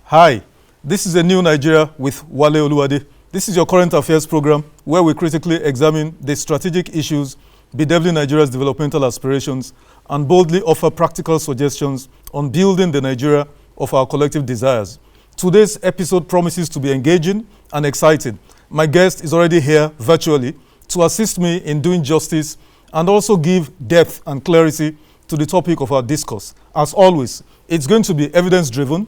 Hi, this is A New Nigeria with Wale Oluwade. This is your current affairs program where we critically examine the strategic issues bedeviling Nigeria's developmental aspirations and boldly offer practical suggestions on building the Nigeria of our collective desires. Today's episode promises to be engaging and exciting. My guest is already here virtually to assist me in doing justice and also give depth and clarity to the topic of our discourse. As always, it's going to be evidence-driven,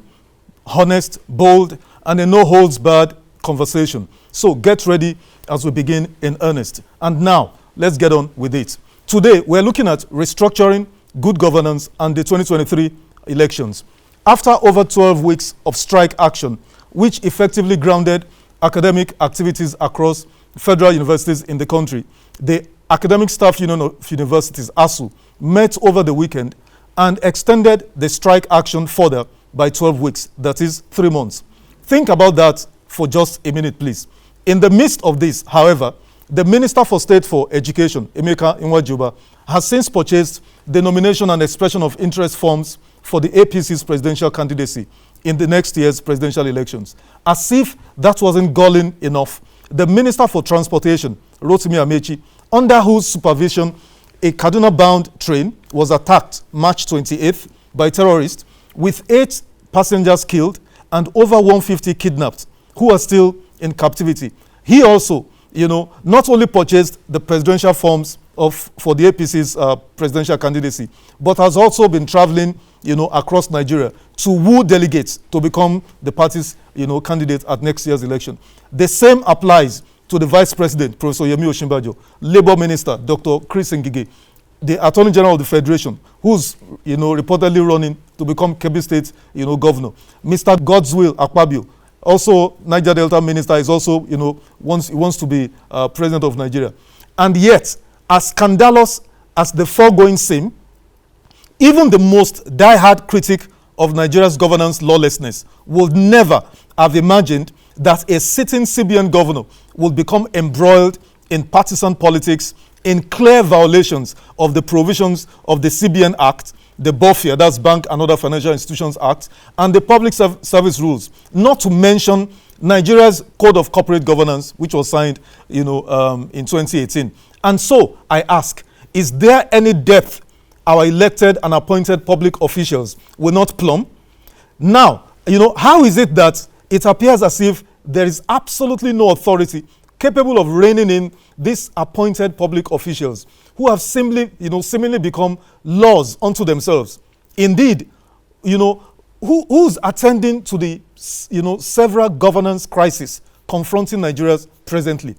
honest, bold, and a no-holds-barred conversation. So get ready as we begin in earnest. And now, let's get on with it. Today, we're looking at restructuring, good governance, and the 2023 elections. After over 12 weeks of strike action, which effectively grounded academic activities across federal universities in the country, the Academic Staff Union of Universities, ASU, met over the weekend and extended the strike action further by 12 weeks, that is 3 months. Think about that for just a minute, please. In the midst of this, however, the Minister for State for Education, Emeka Nwajuba, has since purchased the nomination and expression of interest forms for the APC's presidential candidacy in the next year's presidential elections. As if that wasn't galling enough, the Minister for Transportation, Farotimi Amechi, under whose supervision a Kaduna-bound train was attacked March 28th by terrorists, with 8 passengers killed and over 150 kidnapped who are still in captivity. He also, not only purchased the presidential forms for the APC's presidential candidacy, but has also been traveling, across Nigeria to woo delegates to become the party's, candidate at next year's election. The same applies to the Vice President, Professor Yemi Osinbajo, Labour Minister, Dr. Chris Ngige, the Attorney General of the Federation, who's, reportedly running to become Kebbi State, governor. Mr. Godswill Akpabio, also Niger Delta Minister, is also, wants to be President of Nigeria. And yet, as scandalous as the foregoing seem, even the most die-hard critic of Nigeria's governance lawlessness would never have imagined that a sitting CBN governor would become embroiled in partisan politics in clear violations of the provisions of the CBN Act, the BOFIA, that's Bank and Other Financial Institutions Act, and the Public Service Rules, not to mention Nigeria's Code of Corporate Governance, which was signed, in 2018. And so, I ask, is there any depth our elected and appointed public officials will not plumb? Now, how is it that it appears as if there is absolutely no authority capable of reining in these appointed public officials who have seemingly become laws unto themselves? Indeed, who's attending to the, several governance crises confronting Nigeria presently?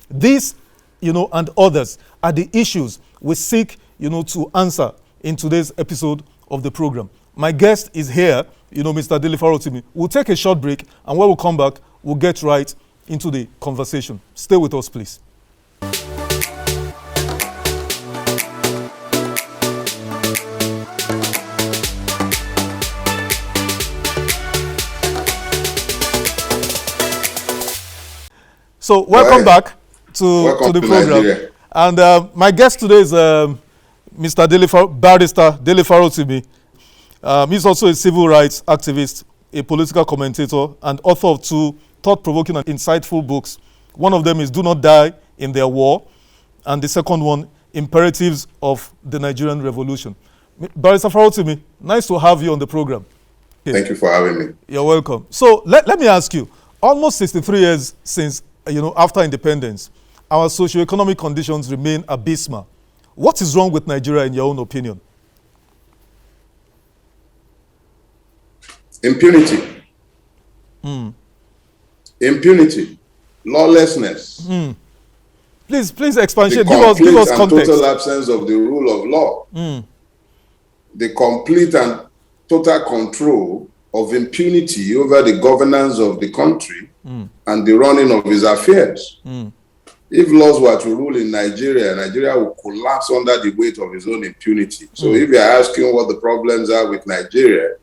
These, and others are the issues we seek, to answer in today's episode of the program. My guest is here, Mr. Dele Farotimi. We'll take a short break, and when we come back, we'll get right into the conversation. Stay with us, please. So, welcome back to the program. Nigeria. And my guest today is Mr. Barrister Dele Farotimi. He's also a civil rights activist, a political commentator, and author of 2 thought-provoking and insightful books. One of them is Do Not Die in Their War, and the second one, Imperatives of the Nigerian Revolution. Barrister Farotimi, nice to have you on the program. Okay. Thank you for having me. You're welcome. So let me ask you, almost 63 years since, after independence, our socio-economic conditions remain abysmal. What is wrong with Nigeria in your own opinion? Impunity. Impunity. Lawlessness. Please expatiate. Give us context. Total absence of the rule of law. The complete and total control of impunity over the governance of the country and the running of its affairs. If laws were to rule in Nigeria, Nigeria would collapse under the weight of its own impunity. So if you're asking what the problems are with Nigeria,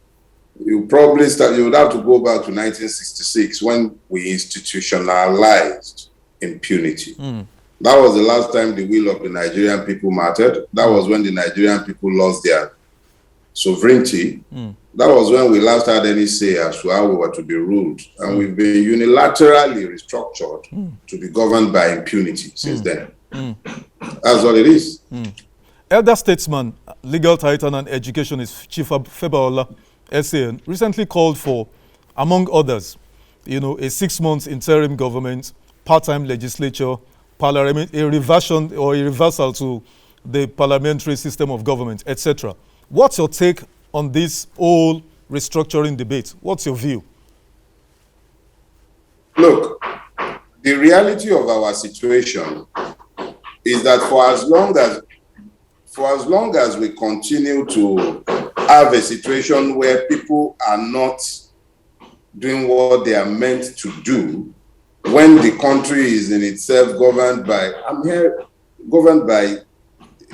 you would have to go back to 1966 when we institutionalized impunity. That was the last time the will of the Nigerian people mattered. That was when the Nigerian people lost their sovereignty That was when we last had any say as to how we were to be ruled. And we've been unilaterally restructured to be governed by impunity since then. That's what it is. Elder statesman, legal titan and educationist Chief Febaola, SAN, recently called for, among others, a 6-month interim government, part-time legislature, a reversion or a reversal to the parliamentary system of government, etc. What's your take on this whole restructuring debate? What's your view? Look, the reality of our situation is that for as long as we continue to have a situation where people are not doing what they are meant to do, when the country is in itself governed by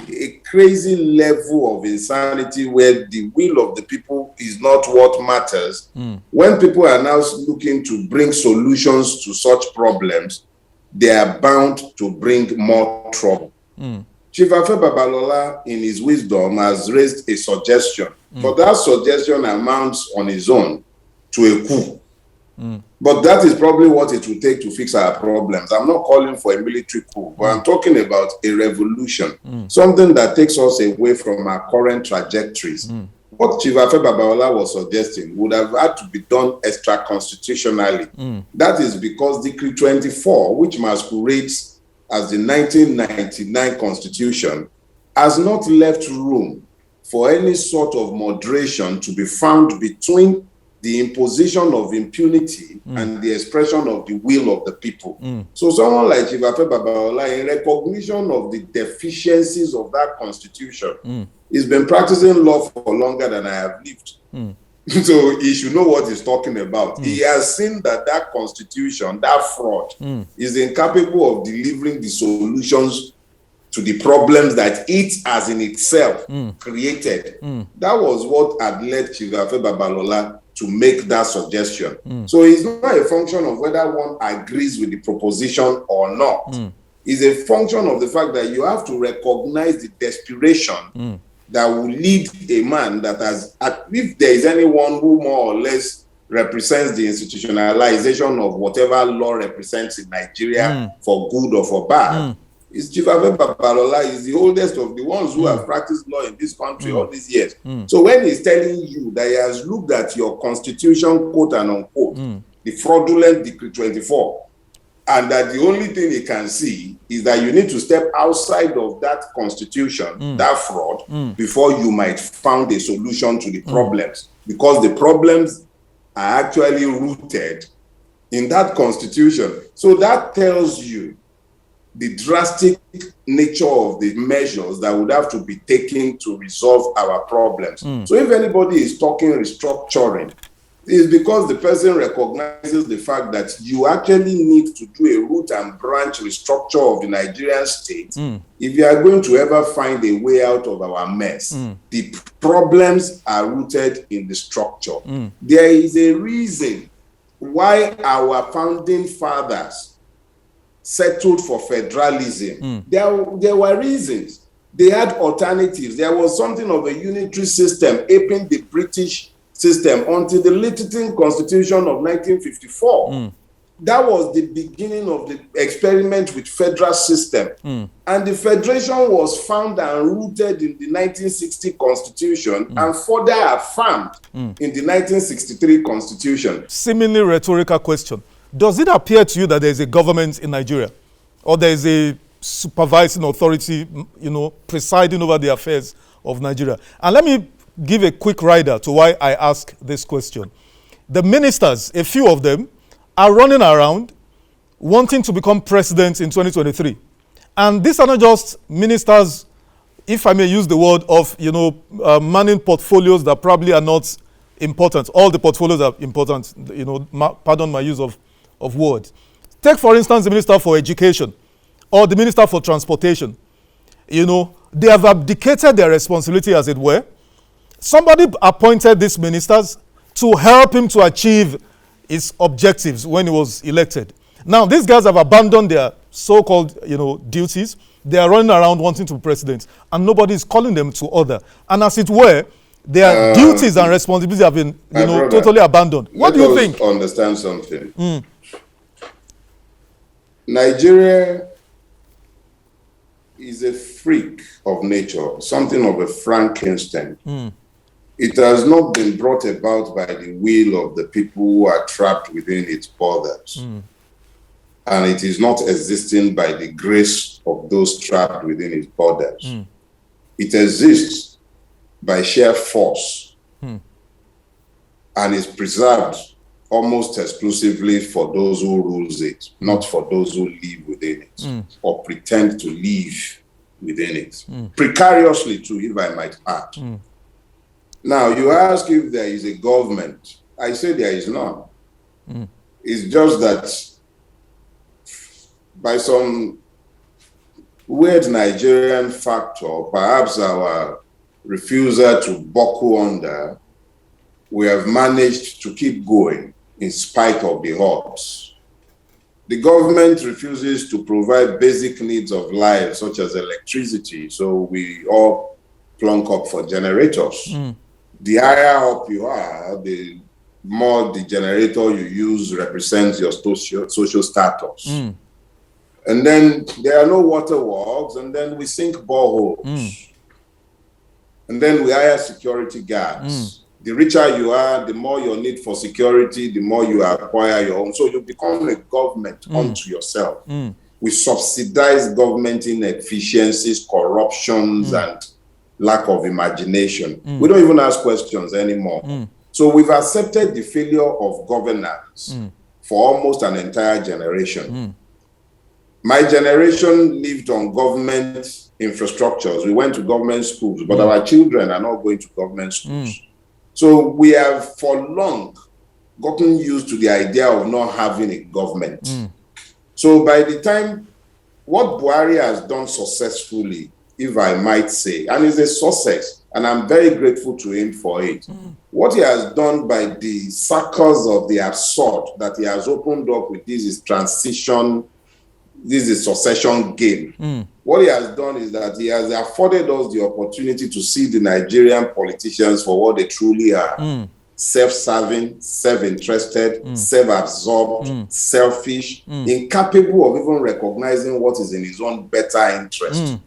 a crazy level of insanity where the will of the people is not what matters, when people are now looking to bring solutions to such problems, they are bound to bring more trouble. Chief Babalola, in his wisdom, has raised a suggestion, but that suggestion amounts on its own to a coup. But that is probably what it will take to fix our problems. I'm not calling for a military coup, but I'm talking about a revolution, something that takes us away from our current trajectories. What Chief Babalola was suggesting would have had to be done extra-constitutionally. That is because Decree 24, which masquerades as the 1999 Constitution, has not left room for any sort of moderation to be found between the imposition of impunity and the expression of the will of the people. So someone like Chief Babalola, in recognition of the deficiencies of that constitution, he's been practicing law for longer than I have lived. So he should know what he's talking about. He has seen that that constitution, that fraud, is incapable of delivering the solutions to the problems that it has in itself created. That was what had led Chief Babalola to make that suggestion. So it's not a function of whether one agrees with the proposition or not. It's a function of the fact that you have to recognize the desperation that will lead a man that has, if there is anyone who more or less represents the institutionalization of whatever law represents in Nigeria for good or for bad, is Chief Babalola. Is the oldest of the ones who have practiced law in this country all these years. So when he's telling you that he has looked at your constitution, quote and unquote, the fraudulent Decree 24, and that the only thing he can see is that you need to step outside of that constitution, that fraud, before you might find a solution to the problems, because the problems are actually rooted in that constitution. So that tells you the drastic nature of the measures that would have to be taken to resolve our problems. So if anybody is talking restructuring, it's because the person recognizes the fact that you actually need to do a root and branch restructure of the Nigerian state if you are going to ever find a way out of our mess. The problems are rooted in the structure. There is a reason why our founding fathers settled for federalism. There were reasons. They had alternatives. There was something of a unitary system aping the British system until the Littleton Constitution of 1954. That was the beginning of the experiment with federal system. And the federation was found and rooted in the 1960 Constitution and further affirmed in the 1963 Constitution. Seemingly rhetorical question. Does it appear to you that there is a government in Nigeria, or there is a supervising authority, presiding over the affairs of Nigeria? And let me give a quick rider to why I ask this question. The ministers, a few of them, are running around wanting to become president in 2023. And these are not just ministers, if I may use the word of, manning portfolios that probably are not important. All the portfolios are important, pardon my use of words. Take, for instance, the Minister for Education or the Minister for Transportation. They have abdicated their responsibility, as it were. Somebody appointed these ministers to help him to achieve his objectives when he was elected. Now, these guys have abandoned their so-called, duties. They are running around wanting to be president, and nobody is calling them to order. And as it were, their duties and responsibilities have been, totally abandoned. What do you think? Understand something. Nigeria is a freak of nature, something of a Frankenstein. It has not been brought about by the will of the people who are trapped within its borders. And it is not existing by the grace of those trapped within its borders. It exists by sheer force and is preserved almost exclusively for those who rules it, not for those who live within it or pretend to live within it. Precariously too, if I might add. Now, you ask if there is a government. I say there is none. It's just that by some weird Nigerian factor, perhaps our refusal to buckle under, we have managed to keep going in spite of the odds. The government refuses to provide basic needs of life, such as electricity, so we all plunk up for generators. The higher up you are, the more the generator you use represents your social status. And then there are no water works, and then we sink boreholes. And then we hire security guards. The richer you are, the more your need for security, the more you acquire your own. So you become a government unto yourself. We subsidize government inefficiencies, corruptions, and lack of imagination. We don't even ask questions anymore. So we've accepted the failure of governance for almost an entire generation. My generation lived on government infrastructures. We went to government schools, but our children are not going to government schools. So we have for long gotten used to the idea of not having a government. So by the time what Buhari has done successfully, if I might say, and it's a success, and I'm very grateful to him for it. What he has done by the circles of the absurd that he has opened up with this is transition, this is succession game. What he has done is that he has afforded us the opportunity to see the Nigerian politicians for what they truly are. Self-serving, self-interested, self-absorbed, selfish, incapable of even recognizing what is in his own better interest.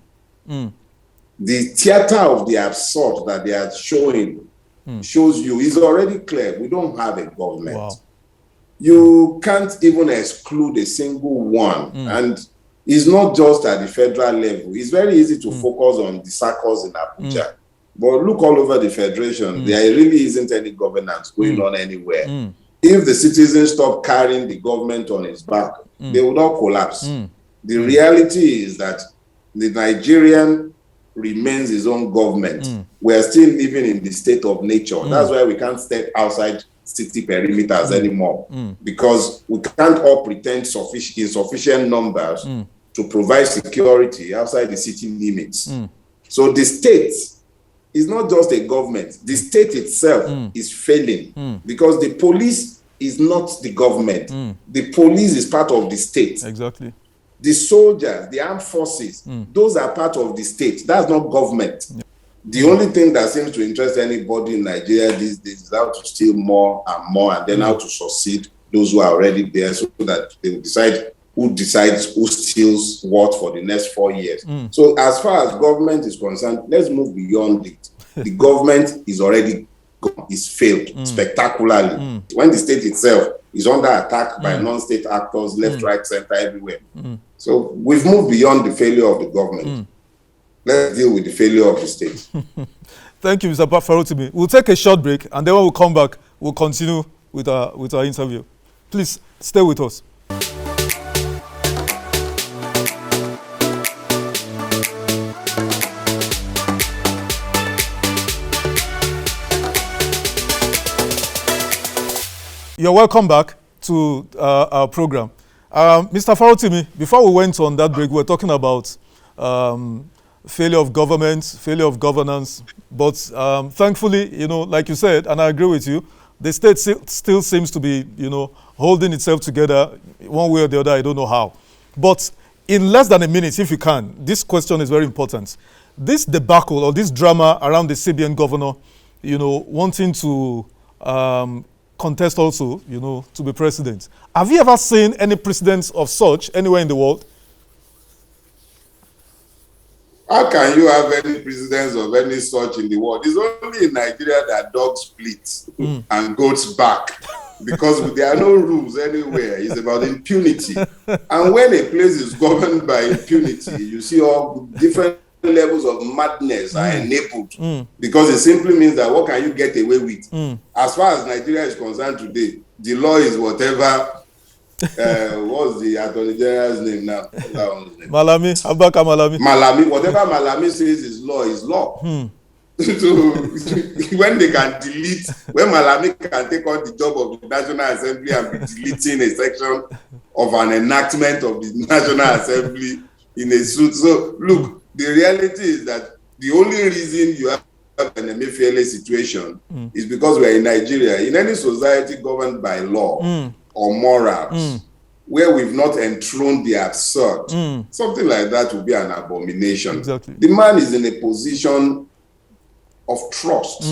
The theater of the absurd that they are showing shows you is already clear. We don't have a government. Wow. You can't even exclude a single one. And it's not just at the federal level. It's very easy to focus on the circles in Abuja. But look all over the federation, there really isn't any governance going on anywhere. If the citizens stop carrying the government on its back, they will not collapse. The reality is that the Nigerian remains his own government. We are still living in the state of nature. That's why we can't step outside city perimeters anymore, because we can't all pretend insufficient numbers to provide security outside the city limits. So the state is not just a government. The state itself is failing because the police is not the government. The police is part of the state. Exactly. The soldiers, the armed forces, those are part of the state. That's not government. The only thing that seems to interest anybody in Nigeria these days is how to steal more and more, and then how to succeed those who are already there, so that they will decide who decides who steals what for the next 4 years. So as far as government is concerned, let's move beyond it. The government is already gone. It's failed spectacularly. When the state itself is under attack by non-state actors, left, right, center, everywhere. So we've moved beyond the failure of the government. Let's deal with the failure of the state. Thank you, Mr. Farotimi. We'll take a short break, and then when we come back, we'll continue with our interview. Please stay with us. You're welcome back to our program. Mr. Farotimi, before we went on that break, we were talking about failure of government, failure of governance. But thankfully, like you said, and I agree with you, the state still seems to be, holding itself together one way or the other. I don't know how. But in less than a minute, if you can, this question is very important. This debacle or this drama around the CBN governor wanting to contest also, to be president. Have you ever seen any precedents of such anywhere in the world? How can you have any precedents of any such in the world? It's only in Nigeria that dogs split and goats bark, because there are no rules anywhere. It's about impunity. And when a place is governed by impunity, you see all different levels of madness are enabled, because it simply means that what can you get away with? As far as Nigeria is concerned today, the law is whatever. What's the Attorney General's name now? Malami, Abubakar Malami. Malami, whatever Malami says is law, is law. So when they can delete, when Malami can take on the job of the National Assembly and be deleting a section of an enactment of the National Assembly in a suit. So look, the reality is that the only reason you have an Emefiele situation is because we are in Nigeria. In any society governed by law or morals, where we've not enthroned the absurd, something like that would be an abomination. Exactly. The man is in a position of trust,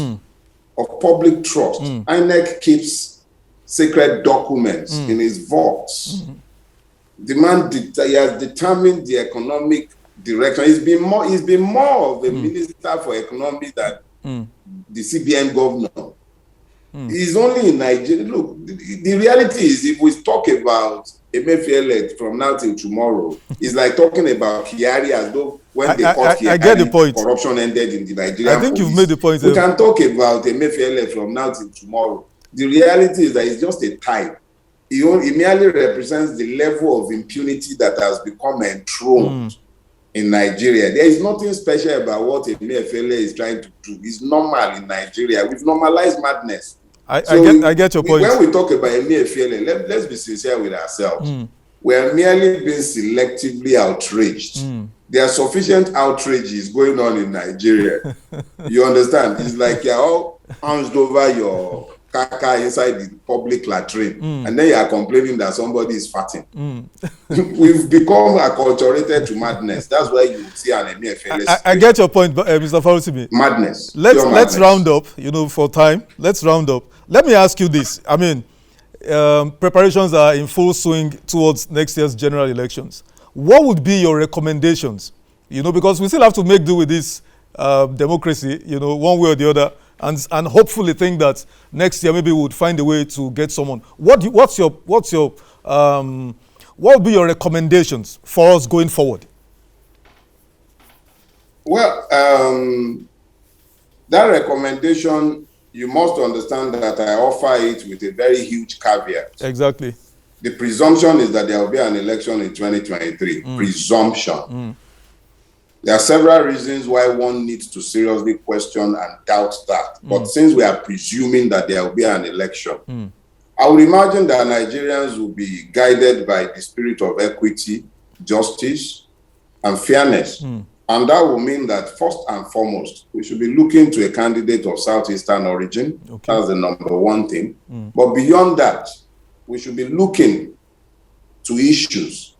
of public trust. INEC keeps sacred documents in his vaults. The man, he has determined the economic direction. He's been more of a minister for economy than the CBN governor. He's only in Nigeria. Look, the reality is, if we talk about Emefiele from now till tomorrow, it's like talking about Kyari as though when they caught Kyari, I get the point. Corruption ended in the Nigerian I think police. you've made the point. We can talk about Emefiele from now till tomorrow. The reality is that it's just a type. He merely represents the level of impunity that has become enthroned in Nigeria. There is nothing special about what Emefiele is trying to do. It's normal in Nigeria. We've normalized madness. I get your point. When we talk about Emefiele, let's be sincere with ourselves. We are merely being selectively outraged. There are sufficient outrages going on in Nigeria. You understand? It's like you're all hunched over your caca inside the public latrine, and then you are complaining that somebody is farting. We've become acculturated to madness. That's why you see an Emefiele. I get your point, Mr. Farotimi. Madness. Let's round up. For time. Let's round up. Let me ask you this. I mean, preparations are in full swing towards next year's general elections. What would be your recommendations? Because we still have to make do with this democracy, one way or the other, and hopefully think that next year maybe we would find a way to get someone. What would be your recommendations for us going forward? Well, that recommendation, you must understand that I offer it with a very huge caveat. Exactly. The presumption is that there will be an election in 2023. Presumption. There are several reasons why one needs to seriously question and doubt that. But since we are presuming that there will be an election, I would imagine that Nigerians will be guided by the spirit of equity, justice, and fairness. And that will mean that first and foremost, we should be looking to a candidate of Southeastern origin. Okay. That's the number one thing. But beyond that, we should be looking to issues.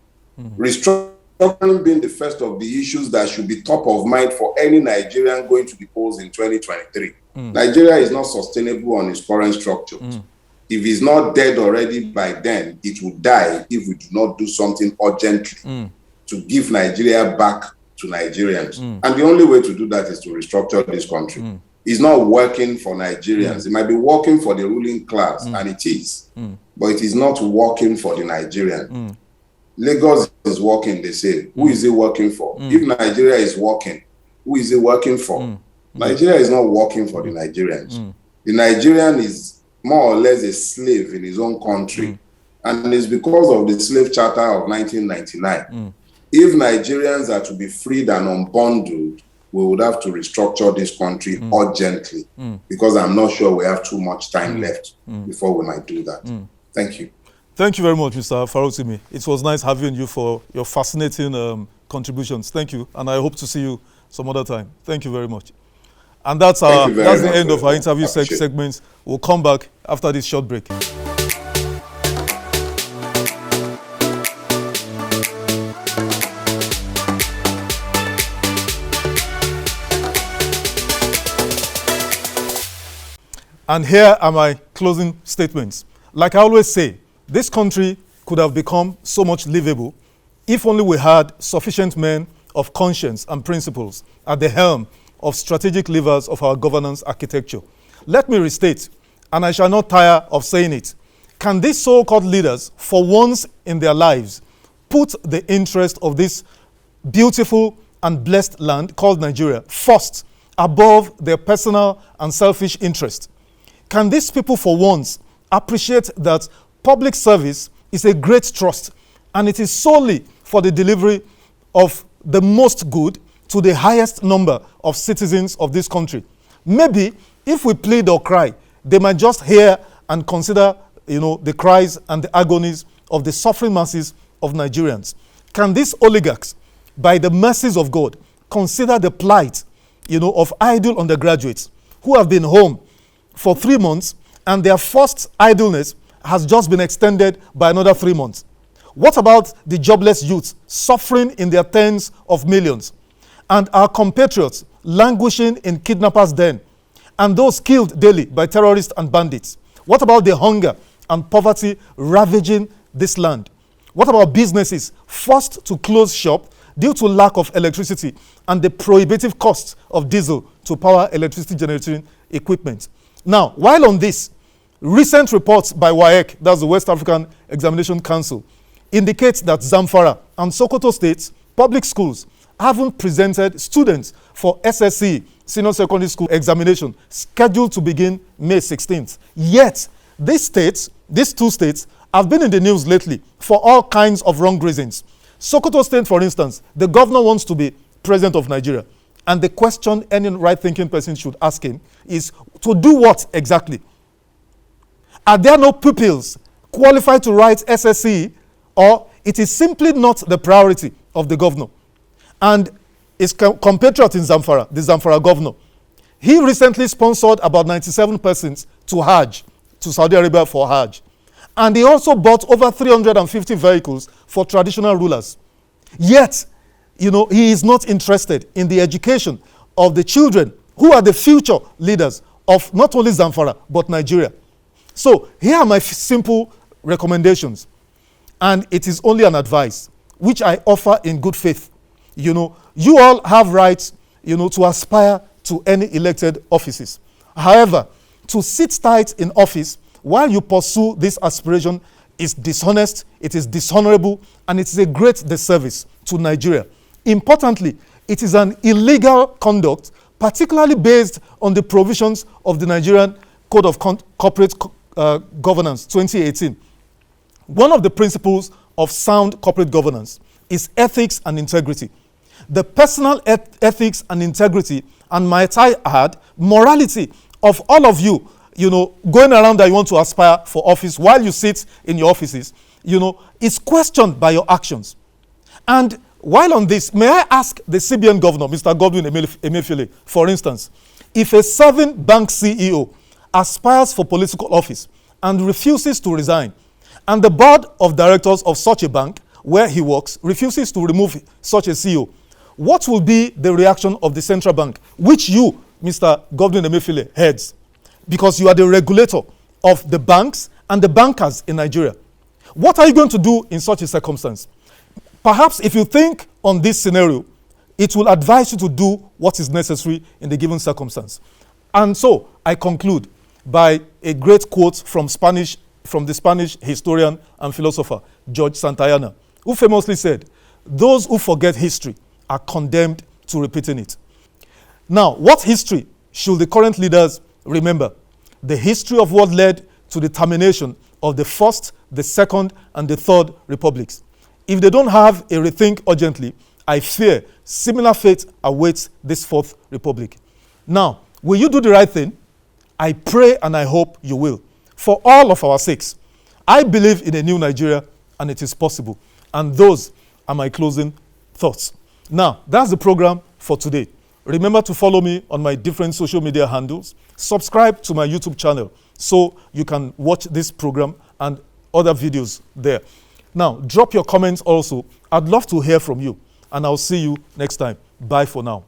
Restructuring being the first of the issues that should be top of mind for any Nigerian going to the polls in 2023. Nigeria is not sustainable on its current structure. If it's not dead already by then, it will die if we do not do something urgently to give Nigeria back to Nigerians. And the only way to do that is to restructure this country. It's not working for Nigerians. It might be working for the ruling class, and it is. But it is not working for the Nigerian. Lagos is working, they say. Who is it working for? If Nigeria is working, who is it working for? Nigeria is not working for the Nigerians. The Nigerian is more or less a slave in his own country. And it's because of the slave charter of 1999. If Nigerians are to be freed and unbundled, we would have to restructure this country urgently, because I'm not sure we have too much time left before we might do that. Thank you. Thank you very much, Mr. Farotimi. It was nice having you for your fascinating contributions. Thank you, and I hope to see you some other time. Thank you very much. And that's the end of our interview segments. We'll come back after this short break. And here are my closing statements. Like I always say, this country could have become so much livable if only we had sufficient men of conscience and principles at the helm of strategic levers of our governance architecture. Let me restate, and I shall not tire of saying it. Can these so-called leaders, for once in their lives, put the interest of this beautiful and blessed land called Nigeria first, above their personal and selfish interest? Can these people, for once, appreciate that public service is a great trust, and it is solely for the delivery of the most good to the highest number of citizens of this country? Maybe if we plead or cry, they might just hear and consider, the cries and the agonies of the suffering masses of Nigerians. Can these oligarchs, by the mercies of God, consider the plight, of idle undergraduates who have been home for 3 months and their forced idleness has just been extended by another 3 months? What about the jobless youths suffering in their tens of millions, and our compatriots languishing in kidnappers' den, and those killed daily by terrorists and bandits? What about the hunger and poverty ravaging this land? What about businesses forced to close shop due to lack of electricity and the prohibitive costs of diesel to power electricity generating equipment? Now, while on this, recent reports by WAEC, that's the West African Examination Council, indicates that Zamfara and Sokoto states public schools haven't presented students for SSC, Senior Secondary School examination, scheduled to begin May 16th. Yet, these two states, have been in the news lately for all kinds of wrong reasons. Sokoto State, for instance, the governor wants to be president of Nigeria. And the question any right-thinking person should ask him is, to do what exactly? Are there no pupils qualified to write SSC, or it is simply not the priority of the governor? And his compatriot in Zamfara, the Zamfara governor, he recently sponsored about 97 persons to Hajj, to Saudi Arabia for Hajj. And he also bought over 350 vehicles for traditional rulers. Yet, he is not interested in the education of the children who are the future leaders of not only Zamfara, but Nigeria. So here are my simple recommendations. And it is only an advice, which I offer in good faith. You all have rights, to aspire to any elected offices. However, to sit tight in office while you pursue this aspiration is dishonest, it is dishonorable, and it is a great disservice to Nigeria. Importantly, it is an illegal conduct, particularly based on the provisions of the Nigerian Code of Corporate Governance 2018. One of the principles of sound corporate governance is ethics and integrity. The personal ethics and integrity, and might I add, morality of all of you, going around that you want to aspire for office while you sit in your offices, is questioned by your actions. And while on this, may I ask the CBN governor, Mr. Godwin Emefiele, for instance, if a serving bank CEO aspires for political office and refuses to resign, and the board of directors of such a bank where he works refuses to remove such a CEO, what will be the reaction of the central bank, which you, Mr. Godwin Emefiele, heads? Because you are the regulator of the banks and the bankers in Nigeria. What are you going to do in such a circumstance? Perhaps if you think on this scenario, it will advise you to do what is necessary in the given circumstance. And so I conclude by a great quote from the Spanish historian and philosopher George Santayana, who famously said, "Those who forget history are condemned to repeating it." Now, what history should the current leaders remember? The history of what led to the termination of the First, the Second, and the Third Republics. If they don't have a rethink urgently, I fear similar fate awaits this Fourth Republic. Now, will you do the right thing? I pray and I hope you will. For all of our sakes, I believe in a new Nigeria, and it is possible. And those are my closing thoughts. Now, that's the program for today. Remember to follow me on my different social media handles. Subscribe to my YouTube channel so you can watch this program and other videos there. Now, drop your comments also. I'd love to hear from you. And I'll see you next time. Bye for now.